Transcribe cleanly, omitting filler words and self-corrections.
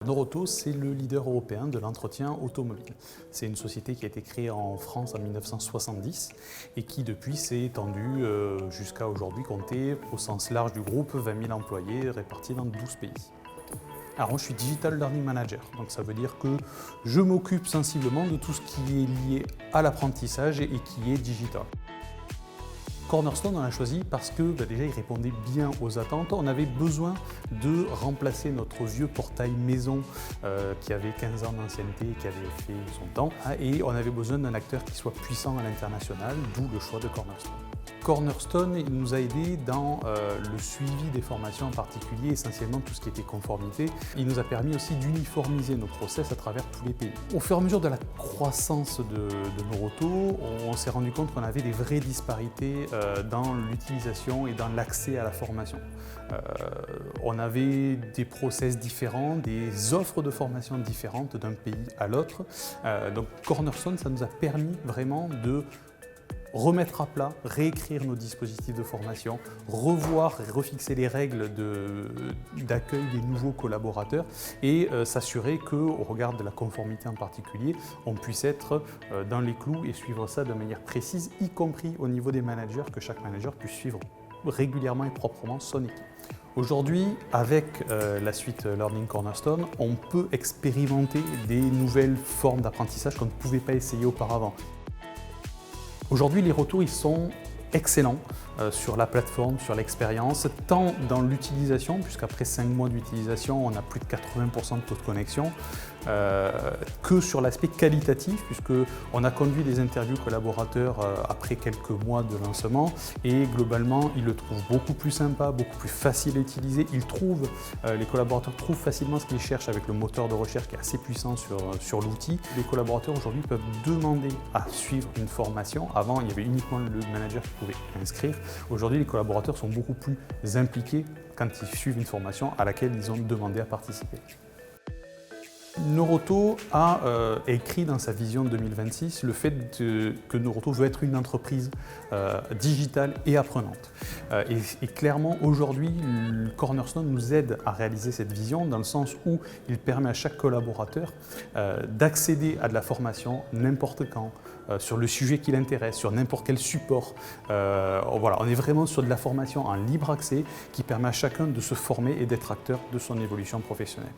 Noroto, c'est le leader européen de l'entretien automobile. C'est une société qui a été créée en France en 1970 et qui depuis s'est étendue jusqu'à aujourd'hui compter au sens large du groupe 20 000 employés répartis dans 12 pays. Alors moi je suis Digital Learning Manager, donc ça veut dire que je m'occupe sensiblement de tout ce qui est lié à l'apprentissage et qui est digital. Cornerstone, on l'a choisi parce que déjà il répondait bien aux attentes. On avait besoin de remplacer notre vieux portail maison qui avait 15 ans d'ancienneté et qui avait fait son temps. Et on avait besoin d'un acteur qui soit puissant à l'international, d'où le choix de Cornerstone. Cornerstone il nous a aidés dans le suivi des formations, en particulier essentiellement tout ce qui était conformité. Il nous a permis aussi d'uniformiser nos process à travers tous les pays. Au fur et à mesure de la croissance de Noroto, on s'est rendu compte qu'on avait des vraies disparités dans l'utilisation et dans l'accès à la formation. On avait des process différents, des offres de formation différentes d'un pays à l'autre. Donc Cornerstone, ça nous a permis vraiment de remettre à plat, réécrire nos dispositifs de formation, revoir et refixer les règles d'accueil des nouveaux collaborateurs et s'assurer qu'au regard de la conformité en particulier, on puisse être dans les clous et suivre ça de manière précise, y compris au niveau des managers, que chaque manager puisse suivre régulièrement et proprement son équipe. Aujourd'hui, avec la suite Learning Cornerstone, on peut expérimenter des nouvelles formes d'apprentissage qu'on ne pouvait pas essayer auparavant. Aujourd'hui, les retours ils sont excellents sur la plateforme, sur l'expérience, tant dans l'utilisation, puisqu'après 5 mois d'utilisation, on a plus de 80% de taux de connexion, que sur l'aspect qualitatif, puisqu'on a conduit des interviews collaborateurs après quelques mois de lancement, et globalement, ils le trouvent beaucoup plus sympa, beaucoup plus facile à utiliser. Les collaborateurs trouvent facilement ce qu'ils cherchent avec le moteur de recherche qui est assez puissant sur l'outil. Les collaborateurs aujourd'hui peuvent demander à suivre une formation. Avant, il y avait uniquement le manager qui pouvait inscrire. Aujourd'hui, les collaborateurs sont beaucoup plus impliqués quand ils suivent une formation à laquelle ils ont demandé à participer. Noroto a écrit dans sa vision 2026 le fait que Noroto veut être une entreprise digitale et apprenante. Et clairement, aujourd'hui, Cornerstone nous aide à réaliser cette vision dans le sens où il permet à chaque collaborateur d'accéder à de la formation n'importe quand, sur le sujet qui l'intéresse, sur n'importe quel support. Voilà, on est vraiment sur de la formation en libre accès qui permet à chacun de se former et d'être acteur de son évolution professionnelle.